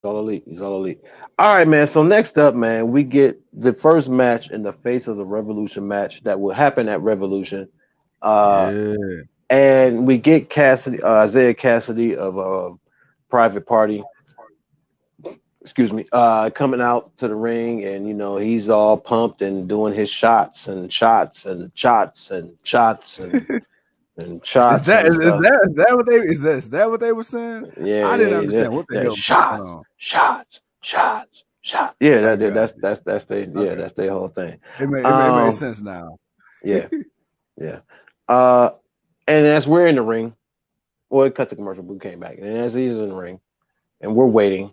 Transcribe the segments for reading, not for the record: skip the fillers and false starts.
all elite. He's all elite. All right, man. So next up, man, we get the first match in the face of the Revolution match that will happen at Revolution. Uh, Yeah. and we get Cassidy, Isaiah Cassidy of Private Party, excuse me, coming out to the ring, and he's all pumped and doing his shots and shots and shots and shots and Is shots that and is stuff. that is that what they is that what they were saying? Yeah, I didn't yeah, yeah. understand what the That hell was going shots, on. shots, shots, shots. Yeah, I that, got that's their yeah, okay. that's their whole thing. It made Um, sense now. yeah, yeah. Uh, and as we're in the ring, well, it cut the commercial, but we came back, and as he's in the ring, and we're waiting,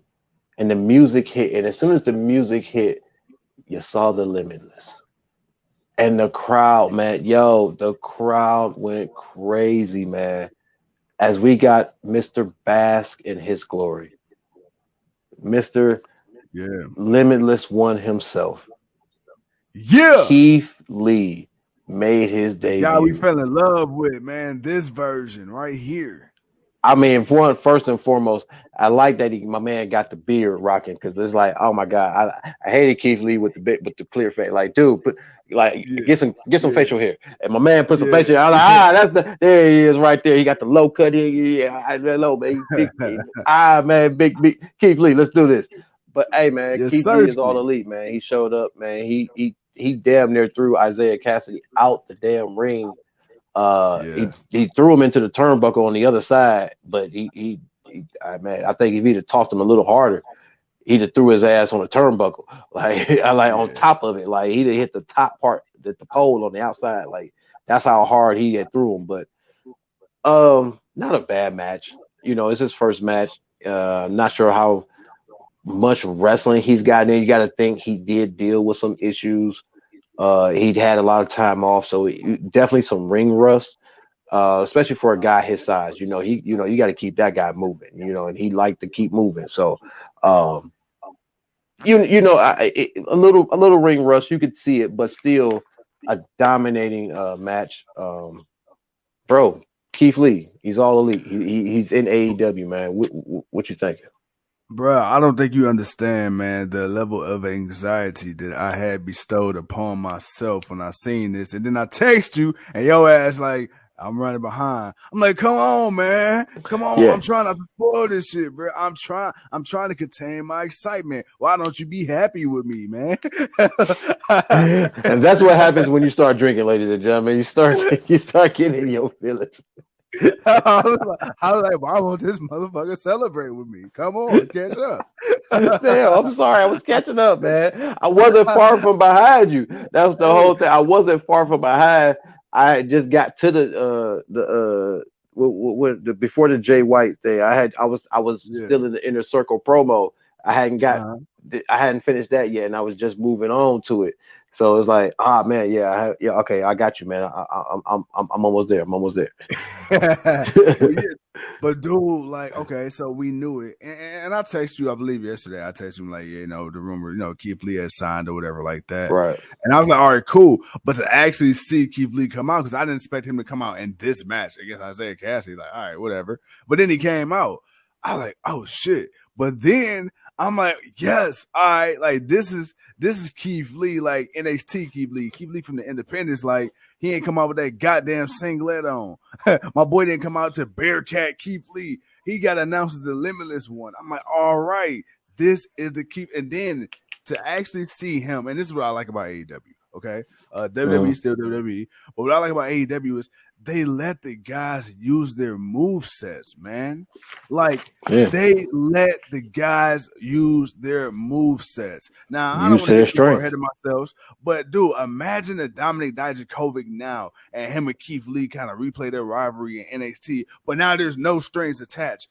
and the music hit, and as soon as the music hit, you saw the Limitless. And the crowd, man, the crowd went crazy, man, as we got Mr. Bask in his glory. Mr. Yeah. Limitless One himself. Yeah. Keith Lee made his The guy we debut. fell in love with, man. This version right here. I mean, first and foremost, I like that my man got the beard rocking because it's like, oh my god, I hated Keith Lee with the bit with the clear face. Like, dude, Yeah. get some Yeah. facial hair. And my man put some Yeah. facial hair. I was like, that's there he is right there. He got the low cut here. Yeah, low man, man, big Keith Lee. Let's do this. But hey, man, Yes, Keith Lee is all certainly. elite, man. He showed up, man. He damn near threw Isaiah Cassidy out the damn ring. Yeah. He threw him into the turnbuckle on the other side, but man, I think if he'd have tossed him a little harder, he'd have threw his ass on the turnbuckle, like I like on Yeah. top of it, like he'd have hit the top part, the pole on the outside, like that's how hard he had threw him. But not a bad match. It's his first match. Not sure how much wrestling he's gotten in. You got to think he did deal with some issues. He'd had a lot of time off, so definitely some ring rust, especially for a guy his size. You got to keep that guy moving. And he liked to keep moving. So, um, a little ring rust, you could see it, but still a dominating match. Bro, Keith Lee, he's all elite. He's in AEW, man. What you thinking? Bruh, I don't think you understand, man, the level of anxiety that I had bestowed upon myself when I seen this. And then I text you and your ass like, I'm running behind. I'm like, come on, man. Come on. Yeah. I'm trying not to spoil this shit, bro. I'm trying to contain my excitement. Why don't you be happy with me, man? And that's what happens when you start drinking, ladies and gentlemen. You start getting in your feelings. I was like, why won't this motherfucker celebrate with me? Come on, catch up. Damn, I'm sorry. I was catching up, man. I wasn't far from behind you. That was the Hey, whole thing. I wasn't far from behind. I just got to the before the Jay White thing. I was yeah. still in the inner circle promo. I hadn't got Uh-huh. I hadn't finished that yet, and I was just moving on to it. So it's like, man, yeah, okay, I got you, man. I'm almost there. I'm almost there. But yeah, but dude, like, okay, so we knew it, and I text you, I believe yesterday. I texted him like, yeah, the rumor, Keith Lee has signed or whatever like that, Right. and I was like, all right, cool. But to actually see Keith Lee come out, because I didn't expect him to come out in this match against Isaiah Cassidy, like, all right, whatever. But then he came out. I was like, oh shit. But then I'm like, yes, all right, like this is Keith Lee, like NXT Keith Lee from the Independents, like he ain't come out with that goddamn singlet on. My boy didn't come out to Bearcat Keith Lee. He got announced as the Limitless One. I'm like, all right, this is the Keith. And then to actually see him, and this is what I like about AEW. Okay, WWE still WWE, but what I like about AEW is they let the guys use their move sets, man. Like Yeah. they let the guys use their move sets. Now I don't Use want to to their get too far strength. ahead of myself, but dude, imagine the Dominic Dijakovic now and him and Keith Lee kind of replay their rivalry in NXT, but now there's no strings attached.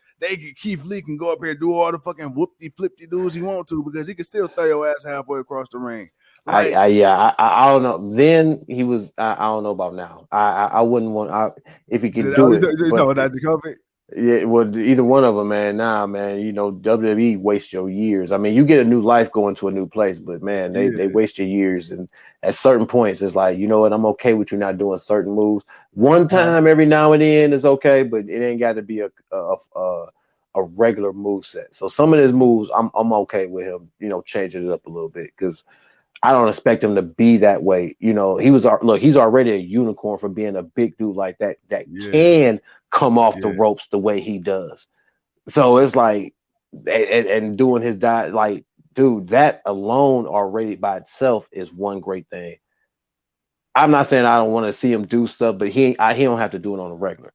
Keith Lee can go up here and do all the fucking whoopty flippy doos he want to because he can still throw your ass halfway across the ring. Like, Yeah, I don't know. Then he was. I don't know about now. I wouldn't want. If he could do you it, talking but about Dijakovic? yeah, well, either one of them, man. Nah, man. WWE waste your years. I mean, you get a new life going to a new place, but man, they Yeah. waste your years. And at certain points, it's like, you know what? I'm okay with you not doing certain moves. One Uh-huh. time every now and then is okay, but it ain't got to be a regular move set. So some of his moves, I'm okay with him, changing it up a little bit because I don't expect him to be that way. He's already a unicorn for being a big dude like that Yeah, can come off the yeah. ropes the way he does. So it's like, and doing his diet, like, dude, that alone already by itself is one great thing. I'm not saying I don't want to see him do stuff, but he don't have to do it on a regular.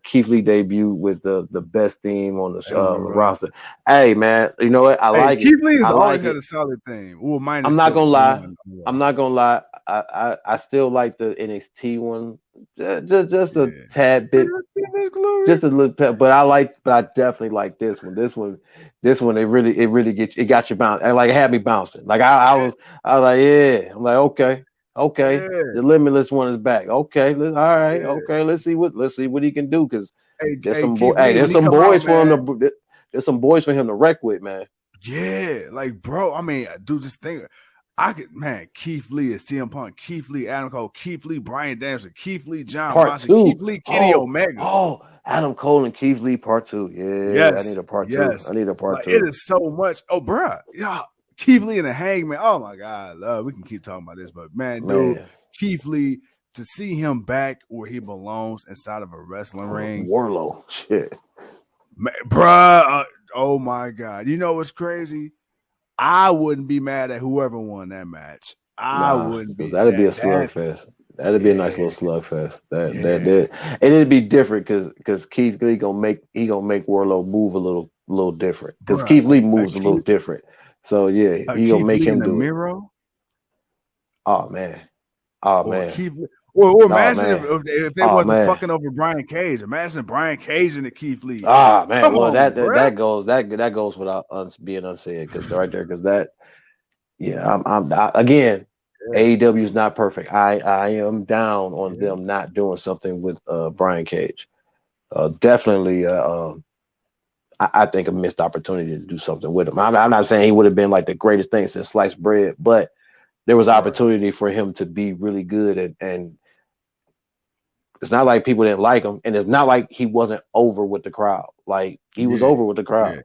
Keith Lee debuted with the best theme on the Ever, roster. Hey man, you know what? I Hey, like it. Keith Lee has I always like had it. a solid thing. Well, I'm minus not the gonna lie. one. Yeah, I'm not gonna lie. I still like the NXT one, just a yeah. tad bit, Goodness glory. just a little tad. But I definitely like this one. This one, it really it got you bouncing. Like it had me bouncing. Like I was like, yeah. I'm like, okay, okay. Yeah, The limitless one is back. Okay, all right, yeah. okay. Let's see what he can do because there's Hey, some boy. Keith Hey, Lee, when there's he some come out, boys for him man. to. There's some boys for him to wreck with, man. Yeah, like bro. I mean, dude, just think. I could, man. Keith Lee is CM Punk. Keith Lee, Adam Cole. Keith Lee, Bryan Danielson. Keith Lee, John Part Moxley. Keith two. Lee, Kenny Oh, Omega. oh, Adam Cole and Keith Lee part two. Yeah, I need Yes, a part two. yes. I need a part Like it two. is so much. Oh, bruh. Yeah. Keith Lee and the Hangman. Oh my God. We can keep talking about this, but man, dude, Man, Keith Lee, to see him back where he belongs inside of a wrestling ring. Warlow. Shit. Man, bruh. Oh my God. You know what's crazy? I wouldn't be mad at whoever won that match. I Nah, wouldn't because be that'd be a that. slugfest. That'd be a nice Yeah. little slugfest. Yeah. And it'd be different because Keith Lee gonna make Warlow move a little different because Bruh. Keith Lee A moves a little Keith, different. So yeah, a he gonna Keith make Lee in him the do it. Miro. Oh man. Oh Or man. Keith, or Oh imagine man. if they Oh wasn't man. fucking over Brian Cage. Imagine Brian Cage and the Keith Lee. Ah man. Come Well, on, that that, bruh. that goes that goes without being unsaid because right there because that. Yeah, again, Yeah, AEW is not perfect. I am down on yeah, them not doing something with Brian Cage. Definitely, I think a missed opportunity to do something with him. I'm not saying he would have been like the greatest thing since sliced bread, but there was right. opportunity for him to be really good, and it's not like people didn't like him, and it's not like he wasn't over with the crowd. Like he was Yeah, over with the yeah, crowd.